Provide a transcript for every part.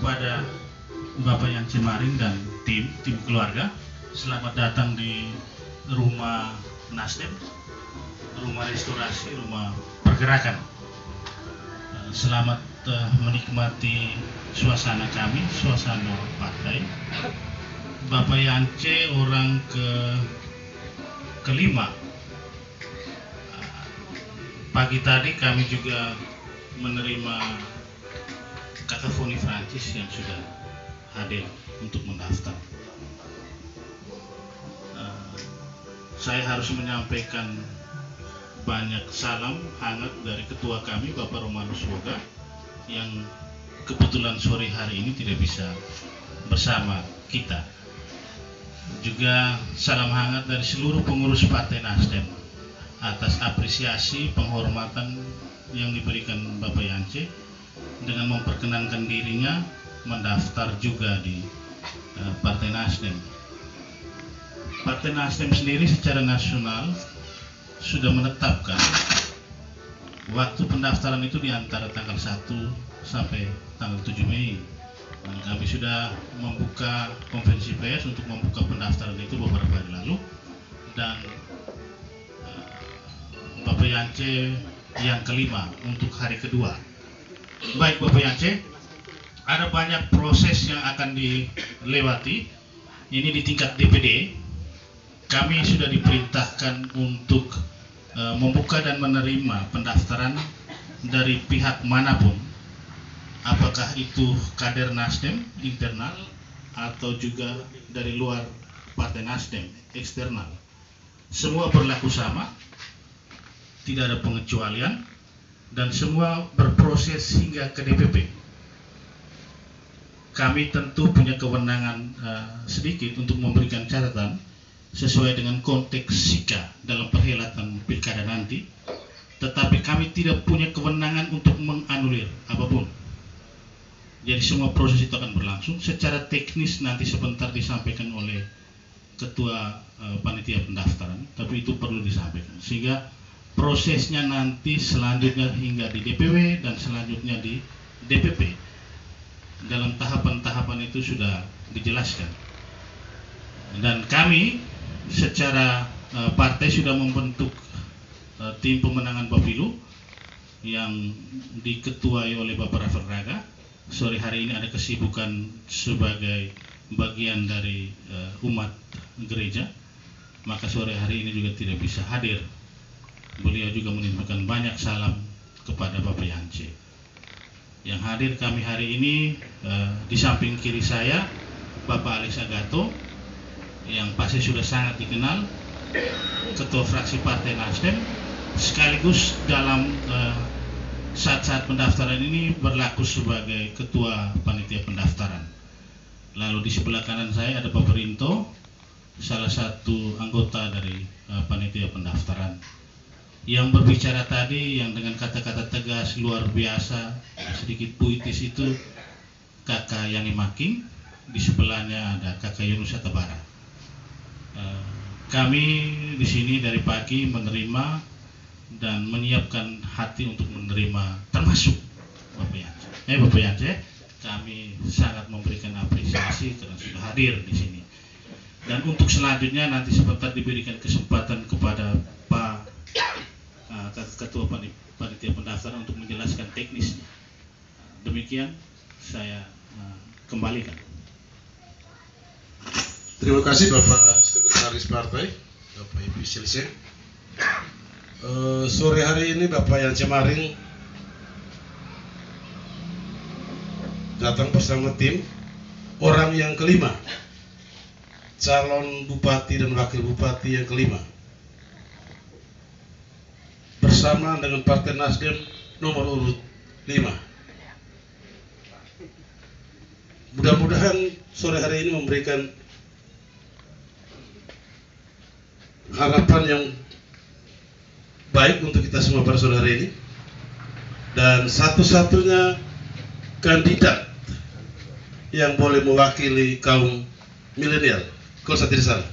kepada Bapak Yance Maring dan tim keluarga. Selamat datang di rumah Nasdem, rumah restorasi, rumah pergerakan. Selamat menikmati suasana kami, suasana partai. Bapak Yance orang kelima. Pagi tadi kami juga menerima kakak Foni Francis yang sudah hadir untuk mendaftar. Saya harus menyampaikan banyak salam hangat dari ketua kami Bapak Romanus Woga yang kebetulan sore hari ini tidak bisa bersama kita. Juga salam hangat dari seluruh pengurus Partai Nasdem atas apresiasi penghormatan yang diberikan Bapak Yance dengan memperkenankan dirinya mendaftar juga di Partai Nasdem. Partai Nasdem sendiri secara nasional sudah menetapkan waktu pendaftaran itu di antara tanggal 1 sampai tanggal 7 Mei. Dan kami sudah membuka konferensi pers untuk membuka pendaftaran itu beberapa hari lalu, dan Bapak Yance yang kelima untuk hari kedua. Baik Bapak Yance, ada banyak proses yang akan dilewati. Ini di tingkat DPD, kami sudah diperintahkan untuk membuka dan menerima pendaftaran dari pihak manapun, apakah itu kader Nasdem internal atau juga dari luar Partai Nasdem eksternal. Semua berlaku sama, tidak ada pengecualian, dan semua berproses hingga ke DPP. Kami tentu punya kewenangan sedikit untuk memberikan catatan sesuai dengan konteks SIKA dalam perhelatan pilkada nanti, tetapi kami tidak punya kewenangan untuk menganulir apapun. Jadi semua proses itu akan berlangsung. Secara teknis nanti sebentar disampaikan oleh ketua panitia pendaftaran, tapi itu perlu disampaikan sehingga prosesnya nanti selanjutnya hingga di DPW dan selanjutnya di DPP. Dalam tahapan-tahapan itu sudah dijelaskan. Dan kami secara partai sudah membentuk tim pemenangan Bapilu yang diketuai oleh Bapak Rafael Raga. Sore hari ini ada kesibukan sebagai bagian dari umat gereja, maka sore hari ini juga tidak bisa hadir. Beliau juga menimpakan banyak salam kepada Bapak Yance. Yang hadir kami hari ini di samping kiri saya Bapak Alex Agato, yang pasti sudah sangat dikenal, ketua fraksi Partai Nasdem, sekaligus dalam saat-saat pendaftaran ini berlaku sebagai ketua panitia pendaftaran. Lalu di sebelah kanan saya ada Bapak Rinto, salah satu anggota dari panitia pendaftaran. Yang berbicara tadi yang dengan kata-kata tegas luar biasa, sedikit puitis itu Kakak Yani Making, di sebelahnya ada Kakak Yunus Tabara. Kami di sini dari pagi menerima dan menyiapkan hati untuk menerima, termasuk Bapak Yance. Bapak Yance, kami sangat memberikan apresiasi karena sudah hadir di sini. Dan untuk selanjutnya nanti sebentar diberikan kesempatan kepada Pak Ketua Panitia Pendaftaran untuk menjelaskan teknisnya. Demikian saya kembalikan. Terima kasih Bapak Sekretaris Partai, Bapak Ibu Silse. Sore hari ini Bapak Yance Maring datang bersama tim, orang yang kelima, calon bupati dan wakil bupati yang kelima, bersama dengan Partai Nasdem nomor urut 5. Mudah-mudahan sore hari ini memberikan harapan yang baik untuk kita semua pada sore hari ini. Dan satu-satunya kandidat yang boleh mewakili kaum milenial, kalau saya tidak salah.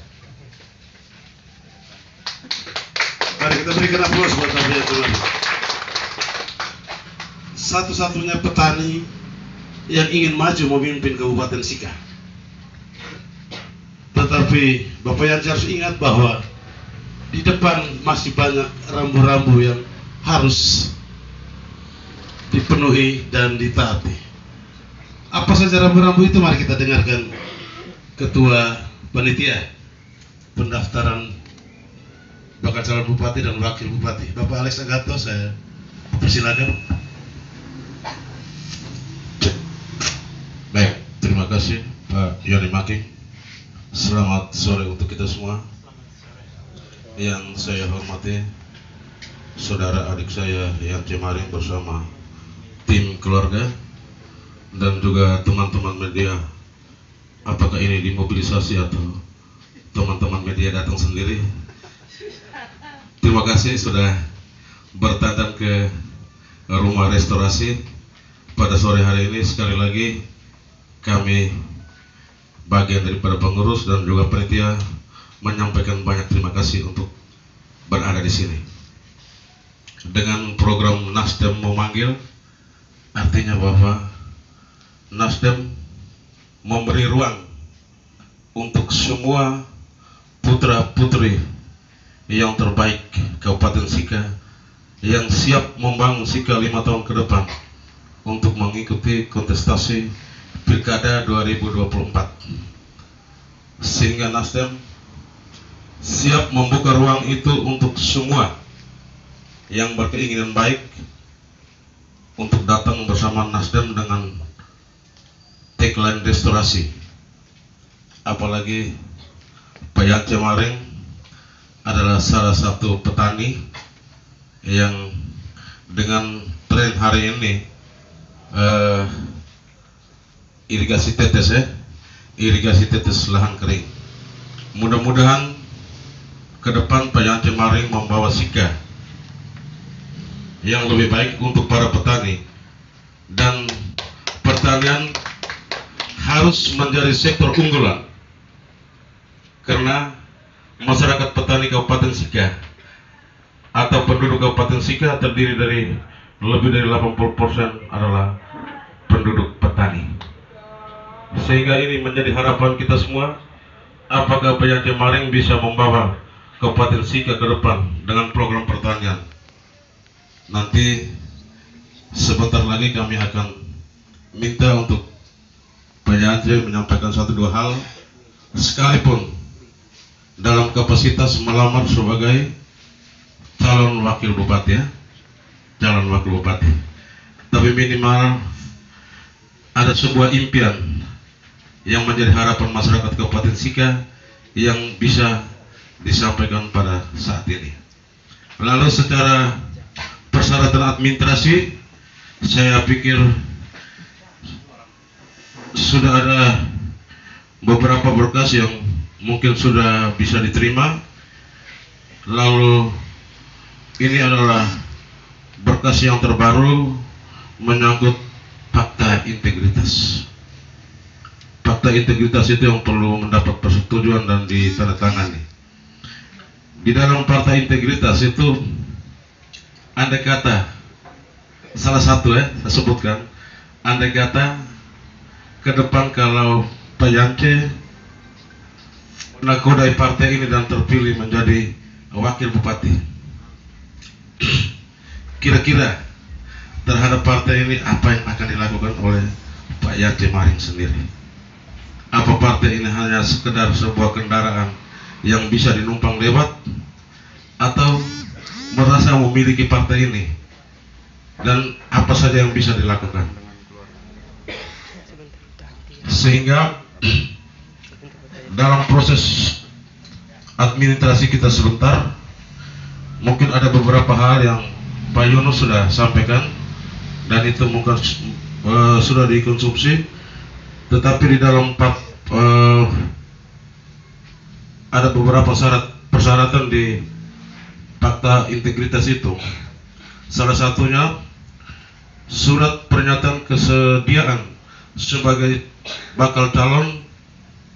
Mari kita berikan aplaus buat Bapak Yance. Satu-satunya petani yang ingin maju memimpin Kabupaten Sika. Tetapi Bapak Yance harus ingat bahwa di depan masih banyak rambu-rambu yang harus dipenuhi dan ditaati. Apa saja rambu-rambu itu? Mari kita dengarkan Ketua Panitia Pendaftaran Bakal Calon Bupati dan Wakil Bupati, Bapak Alex Agato, saya persilakan. Baik, terima kasih Pak Yoni Maki. Selamat sore untuk kita semua. Yang saya hormati saudara adik saya yang Cemaring bersama tim keluarga dan juga teman-teman media. Apakah ini dimobilisasi atau teman-teman media datang sendiri? Terima kasih sudah bertandang ke rumah restorasi pada sore hari ini. Sekali lagi kami bagian daripada pengurus dan juga panitia menyampaikan banyak terima kasih untuk berada di sini. Dengan program Nasdem memanggil, artinya bahwa Nasdem memberi ruang untuk semua putra-putri yang terbaik Kabupaten Sika yang siap membangun Sika 5 tahun ke depan untuk mengikuti kontestasi Pilkada 2024. Sehingga Nasdem siap membuka ruang itu untuk semua yang berkeinginan baik untuk datang bersama Nasdem dengan tagline restorasi. Apalagi Pak Yance Cemaring adalah salah satu petani yang dengan tren hari ini irigasi tetes lahan kering. Mudah-mudahan ke depan Pak Yance Cemaring membawa Sika yang lebih baik untuk para petani, dan pertanian harus menjadi sektor unggulan karena masyarakat petani Kabupaten Sika atau penduduk Kabupaten Sika terdiri dari lebih dari 80% adalah penduduk petani. Sehingga ini menjadi harapan kita semua, apakah Pak Yance Cemaring bisa membawa Kabupaten Sika ke depan dengan program pertanian. Nanti sebentar lagi kami akan minta untuk Pak Yance menyampaikan 1-2 hal, sekalipun dalam kapasitas melamar sebagai calon wakil bupati, calon wakil bupati. Tapi minimal ada sebuah impian yang menjadi harapan masyarakat Kabupaten Sika yang bisa disampaikan pada saat ini. Lalu secara persyaratan administrasi, saya pikir sudah ada beberapa berkas yang mungkin sudah bisa diterima. Lalu ini adalah berkas yang terbaru menyangkut fakta integritas. Fakta integritas itu yang perlu mendapat persetujuan dan ditandatangani. Di dalam fakta integritas itu andai kata salah satu saya sebutkan, andai kata ke depan kalau Pak Yance menakodai partai ini dan terpilih menjadi wakil bupati, kira-kira terhadap partai ini apa yang akan dilakukan oleh Pak Yance Cemaring sendiri? Apa partai ini hanya sekedar sebuah kendaraan yang bisa dinumpang lewat, atau merasa memiliki partai ini, dan apa saja yang bisa dilakukan? Sehingga dalam proses administrasi kita sebentar, mungkin ada beberapa hal yang Pak Yunus sudah sampaikan dan itu mungkin sudah dikonsumsi, tetapi di dalam ada beberapa persyaratan di fakta integritas itu. Salah satunya surat pernyataan kesediaan sebagai bakal calon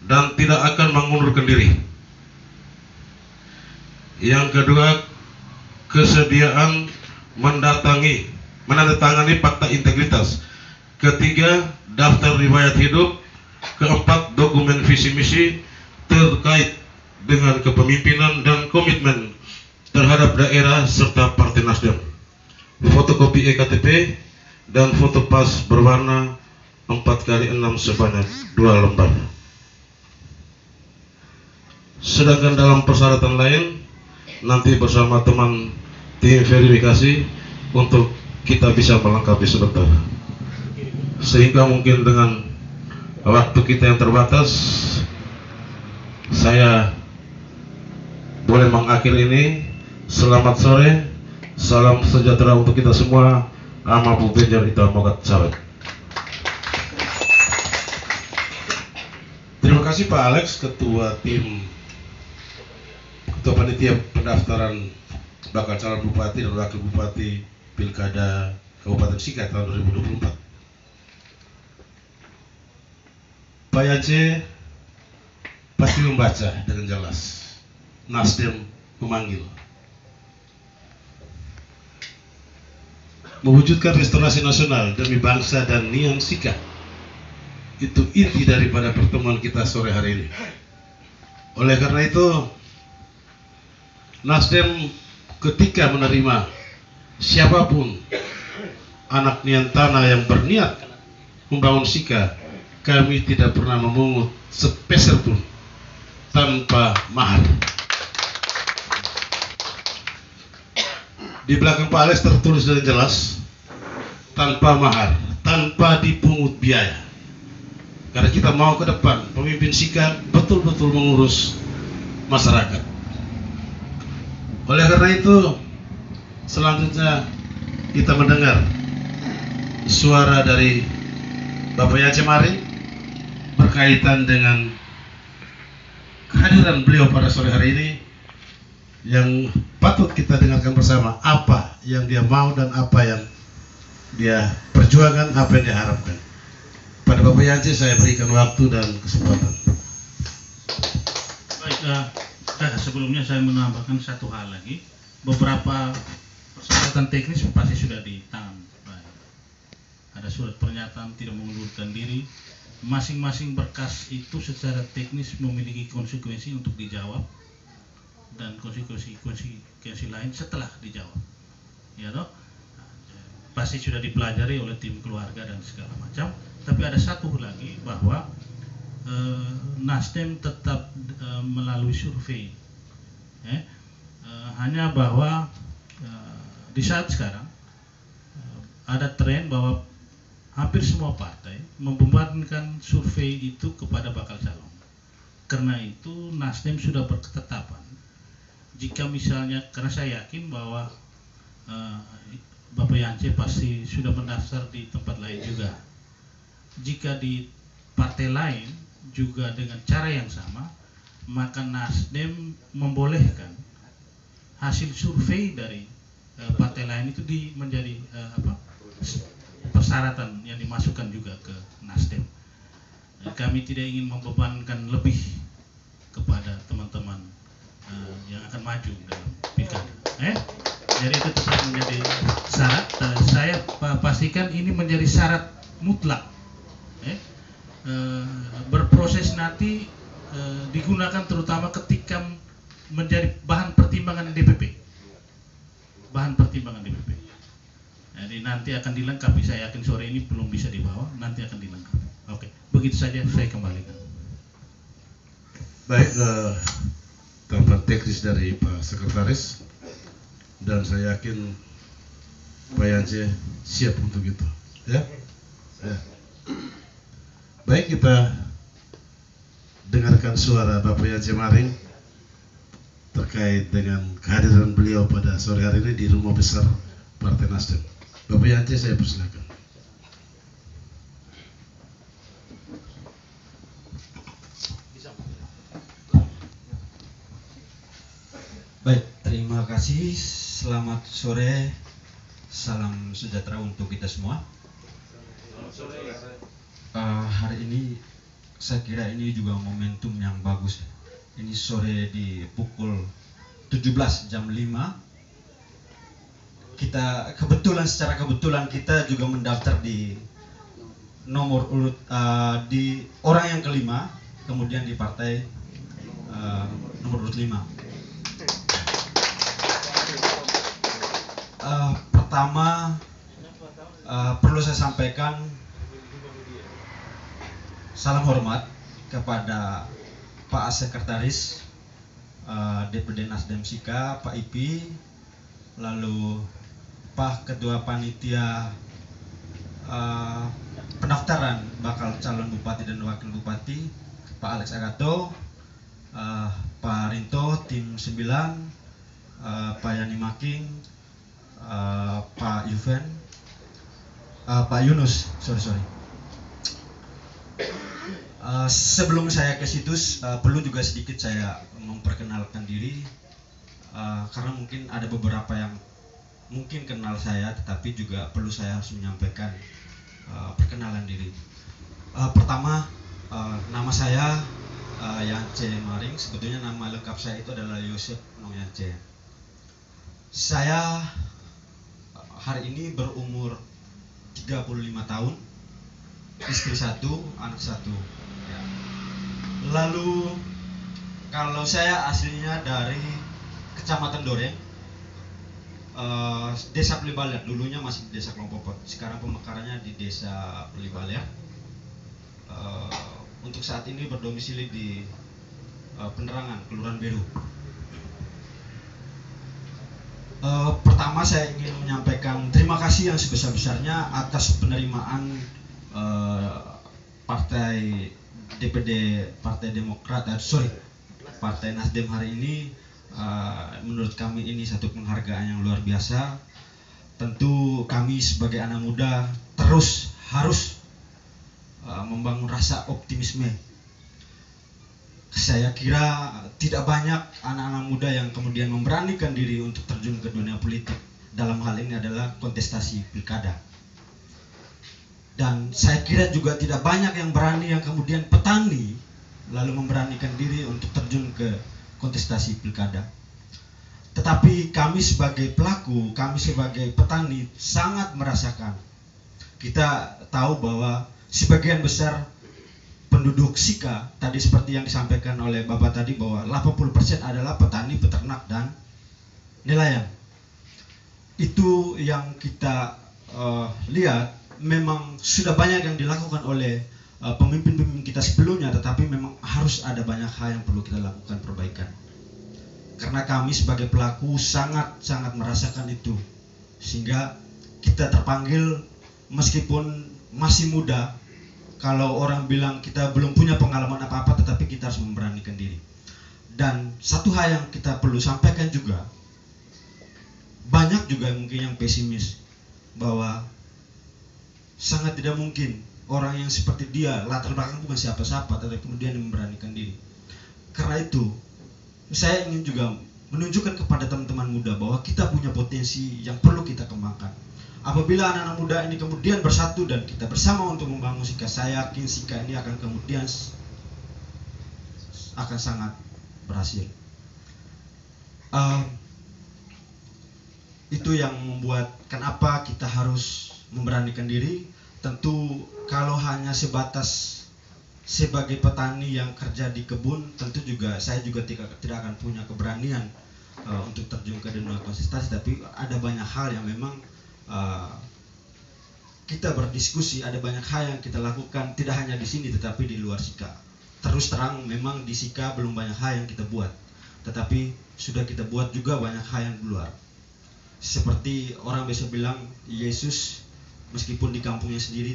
dan tidak akan mengundurkan diri. Yang kedua, kesediaan menandatangani fakta integritas Ketiga, daftar riwayat hidup. Keempat, dokumen visi misi terkait dengan kepemimpinan dan komitmen terhadap daerah serta Partai Nasdem. Fotokopi EKTP dan foto pas berwarna 4x6 sebanyak 2 lembar. Sedangkan dalam persyaratan lain nanti bersama teman tim verifikasi untuk kita bisa melengkapi sebentar. Sehingga mungkin dengan waktu kita yang terbatas, saya boleh mengakhiri ini. Selamat sore, salam sejahtera untuk kita semua. Amapu Benjar Ita Mogat Sawit. Terima kasih Pak Alex, Ketua Panitia Pendaftaran Bakal Calon Bupati dan Wakil Bupati Pilkada Kabupaten Sika tahun 2024. Pak Yance pasti membaca dengan jelas. Nasdem memanggil mewujudkan restorasi nasional demi bangsa dan Nian Sika. Itu inti daripada pertemuan kita sore hari ini. Oleh karena itu, Nasdem ketika menerima siapapun anak Nian Tanah yang berniat membangun Sika, kami tidak pernah memungut sepeser pun tanpa mahar. Di belakang Pak Alex tertulis dengan jelas, tanpa mahar, tanpa dipungut biaya. Karena kita mau ke depan, pemimpin Sika betul-betul mengurus masyarakat. Oleh karena itu, selanjutnya kita mendengar suara dari Bapak Yance Maring berkaitan dengan kehadiran beliau pada sore hari ini, yang patut kita dengarkan bersama apa yang dia mau dan apa yang dia perjuangkan, apa yang dia harapkan. Pada Bapak Yance saya berikan waktu dan kesempatan. Baik, sebelumnya saya menambahkan satu hal lagi. Beberapa persyaratan teknis pasti sudah di tangan. Ada surat pernyataan tidak mengundurkan diri. Masing-masing berkas itu secara teknis memiliki konsekuensi untuk dijawab dan konsekuensi lain setelah dijawab. Ya toh? Pasti sudah dipelajari oleh tim keluarga dan segala macam. Tapi ada satu lagi, bahwa Nasdem tetap melalui survei. Hanya bahwa di saat sekarang ada tren bahwa hampir semua partai membebankan survei itu kepada bakal calon. Karena itu Nasdem sudah berketetapan, jika misalnya, karena saya yakin bahwa Bapak Yance pasti sudah mendaftar di tempat lain juga. Jika di partai lain juga dengan cara yang sama, maka Nasdem membolehkan hasil survei dari partai lain itu menjadi persyaratan yang dimasukkan juga ke Nasdem. Kami tidak ingin membebankan lebih kepada teman-teman yang akan maju dalam pilkada. Jadi itu tetap menjadi syarat. Saya pastikan ini menjadi syarat mutlak. Berproses nanti digunakan terutama ketika menjadi bahan pertimbangan DPP. Bahan pertimbangan DPP. Jadi nanti akan dilengkapi. Saya yakin sore ini belum bisa dibawa, nanti akan dilengkapi. Oke, begitu saja saya kembalikan. Baik, tambahan teknis dari Pak Sekretaris, dan saya yakin Pak Yance siap untuk itu. Ya. Baik, kita dengarkan suara Bapak Yance Maring terkait dengan kehadiran beliau pada sore hari ini di Rumah Besar Partai Nasdem. Bapak Yance, saya persilakan. Baik, terima kasih. Selamat sore, salam sejahtera untuk kita semua. Hari ini saya kira ini juga momentum yang bagus. Ini sore di pukul 17 jam 5. Secara kebetulan kita juga mendaftar di nomor urut di orang yang kelima, kemudian di partai nomor urut 5. Pertama, perlu saya sampaikan salam hormat kepada Pak Sekretaris DPD Nasdem Sika, Pak Ipi, lalu Pak Ketua Panitia pendaftaran bakal calon bupati dan wakil bupati, Pak Alex Agato, Pak Rinto, tim 9, Pak Yani Making, Pak Yuven, Pak Yunus, sorry. Sebelum saya ke situs, perlu juga sedikit saya memperkenalkan diri, karena mungkin ada beberapa yang mungkin kenal saya, tetapi juga perlu saya harus menyampaikan perkenalan diri. Pertama, nama saya Yance Maring. Sebetulnya nama lengkap saya itu adalah Yosef Nong Yance. Saya hari ini berumur 35 tahun, istri 1, anak 1. Ya. Lalu kalau saya aslinya dari Kecamatan Doreng, Desa Pelibaler, dulunya masih Desa Klompopot, sekarang pemekarannya di Desa Pelibaler. Untuk saat ini berdomisili di Penerangan, Kelurahan Beru. Pertama saya ingin menyampaikan terima kasih yang sebesar-besarnya atas penerimaan partai DPD Partai Demokrat, Partai Nasdem hari ini. Menurut kami ini satu penghargaan yang luar biasa. Tentu kami sebagai anak muda terus harus membangun rasa optimisme. Saya kira tidak banyak anak-anak muda yang kemudian memberanikan diri untuk terjun ke dunia politik. Dalam hal ini adalah kontestasi pilkada. Dan saya kira juga tidak banyak yang berani, yang kemudian petani lalu memberanikan diri untuk terjun ke kontestasi pilkada. Tetapi kami sebagai pelaku, kami sebagai petani sangat merasakan. Kita tahu bahwa sebagian besar penduduk Sika, tadi seperti yang disampaikan oleh Bapak tadi, bahwa 80% adalah petani, peternak, dan nelayan. Itu yang kita lihat, memang sudah banyak yang dilakukan oleh pemimpin-pemimpin kita sebelumnya, tetapi memang harus ada banyak hal yang perlu kita lakukan perbaikan. Karena kami sebagai pelaku sangat merasakan itu, sehingga kita terpanggil meskipun masih muda. Kalau orang bilang kita belum punya pengalaman apa-apa, tetapi kita harus memberanikan diri. Dan satu hal yang kita perlu sampaikan juga, banyak juga mungkin yang pesimis bahwa sangat tidak mungkin orang yang seperti dia, latar belakang bukan siapa-siapa, tetapi kemudian memberanikan diri. Karena itu, saya ingin juga menunjukkan kepada teman-teman muda bahwa kita punya potensi yang perlu kita kembangkan. Apabila anak-anak muda ini kemudian bersatu dan kita bersama untuk membangun Sika, saya yakin Sika ini akan kemudian akan sangat berhasil. Itu yang membuat kenapa kita harus memberanikan diri. Tentu kalau hanya sebatas sebagai petani yang kerja di kebun, tentu juga saya juga tidak akan punya keberanian untuk terjun ke dunia kontestasi. Tapi ada banyak hal yang memang kita berdiskusi, ada banyak hal yang kita lakukan tidak hanya di sini tetapi di luar Sika. Terus terang memang di Sika belum banyak hal yang kita buat, tetapi sudah kita buat juga banyak hal yang di luar. Seperti orang biasa bilang, Yesus meskipun di kampungnya sendiri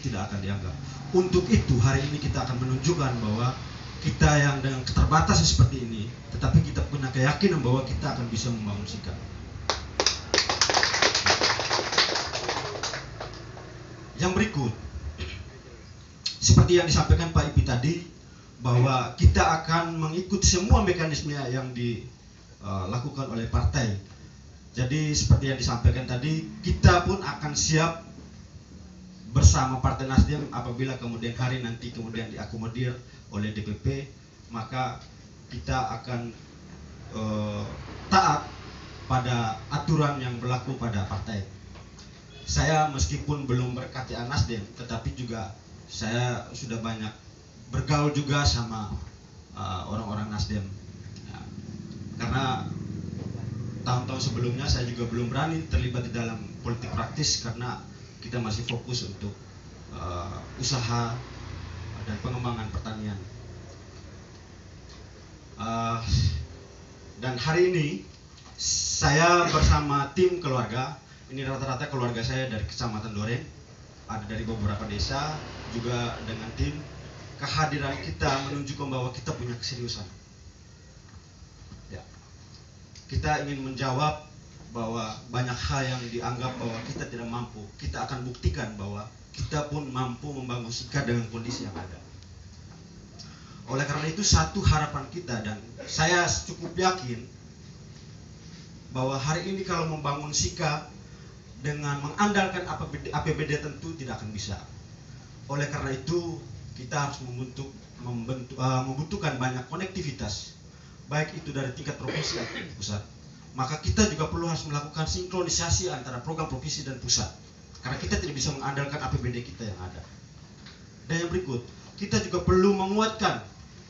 tidak akan dianggap. Untuk itu hari ini kita akan menunjukkan bahwa kita yang dengan keterbatasan seperti ini, tetapi kita punya keyakinan bahwa kita akan bisa membangun Sika. Yang berikut, seperti yang disampaikan Pak Ipi tadi, bahwa kita akan mengikuti semua mekanisme yang dilakukan oleh partai. Jadi seperti yang disampaikan tadi, kita pun akan siap bersama Partai Nasdem apabila kemudian hari nanti kemudian diakomodir oleh DPP, maka kita akan taat pada aturan yang berlaku pada partai. saya meskipun belum berKTA Nasdem, tetapi juga saya sudah banyak bergaul juga sama orang-orang Nasdem. Ya, karena tahun-tahun sebelumnya saya juga belum berani terlibat di dalam politik praktis karena kita masih fokus untuk usaha dan pengembangan pertanian. Dan hari ini saya bersama tim keluarga, ini rata-rata keluarga saya dari Kecamatan Duren, ada dari beberapa desa, juga dengan tim. Kehadiran kita menunjukkan bahwa kita punya keseriusan. Ya. Kita ingin menjawab bahwa banyak hal yang dianggap bahwa kita tidak mampu, kita akan buktikan bahwa kita pun mampu membangun Sika dengan kondisi yang ada. Oleh karena itu satu harapan kita, dan saya cukup yakin bahwa hari ini kalau membangun Sika dengan mengandalkan APBD tentu tidak akan bisa. Oleh karena itu kita harus membutuhkan banyak konektivitas, baik itu dari tingkat provinsi atau pusat. Maka kita juga perlu harus melakukan sinkronisasi antara program provinsi dan pusat, karena kita tidak bisa mengandalkan APBD kita yang ada. Dan yang berikut, kita juga perlu menguatkan,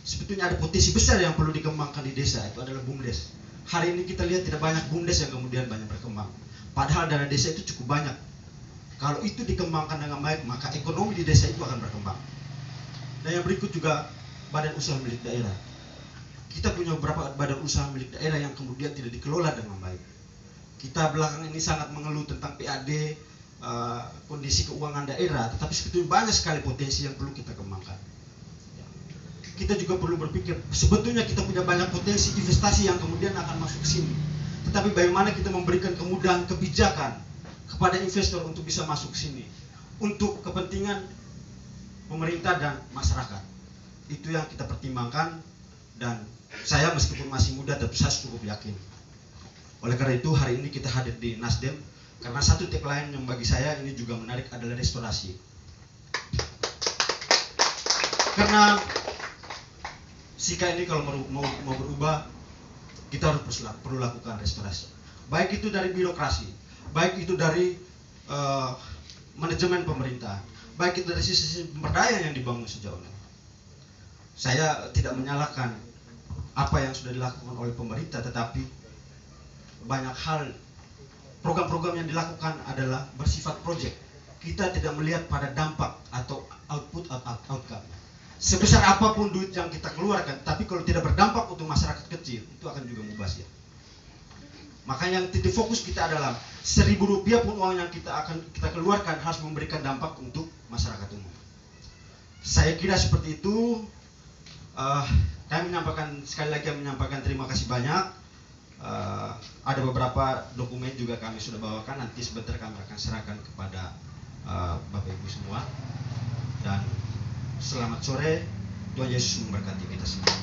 sebetulnya ada potensi besar yang perlu dikembangkan di desa, itu adalah BUMDes. Hari ini kita lihat tidak banyak BUMDes yang kemudian banyak berkembang, padahal dana desa itu cukup banyak. Kalau itu dikembangkan dengan baik, maka ekonomi di desa itu akan berkembang. Dan yang berikut juga badan usaha milik daerah. Kita punya beberapa badan usaha milik daerah yang kemudian tidak dikelola dengan baik. Kita belakangan ini sangat mengeluh tentang PAD, kondisi keuangan daerah, tetapi sebetulnya banyak sekali potensi yang perlu kita kembangkan. Kita juga perlu berpikir, sebetulnya kita punya banyak potensi investasi yang kemudian akan masuk ke sini. Tetapi bagaimana kita memberikan kemudahan kebijakan kepada investor untuk bisa masuk ke sini, untuk kepentingan pemerintah dan masyarakat. Itu yang kita pertimbangkan, dan saya meskipun masih muda tapi saya cukup yakin. Oleh karena itu hari ini kita hadir di Nasdem karena satu tagline yang bagi saya ini juga menarik adalah restorasi. Karena Sika ini kalau mau berubah, kita harus perlu lakukan restorasi. Baik itu dari birokrasi, baik itu dari manajemen pemerintah, baik itu dari sisi pemberdayaan yang dibangun sejauh ini. Saya tidak menyalahkan apa yang sudah dilakukan oleh pemerintah, tetapi banyak hal program-program yang dilakukan adalah bersifat proyek. Kita tidak melihat pada dampak atau output atau outcome. Sebesar apapun duit yang kita keluarkan, tapi kalau tidak berdampak untuk masyarakat kecil, itu akan juga mubazir. Makanya yang titik fokus kita adalah Rp1.000 pun uang yang kita keluarkan harus memberikan dampak untuk masyarakat umum. Saya kira seperti itu. Kami sekali lagi menyampaikan terima kasih banyak. Ada beberapa dokumen juga kami sudah bawakan, nanti sebentar kami akan serahkan kepada Bapak Ibu semua. Dan selamat sore, Tuhan Yesus memberkati kita semua.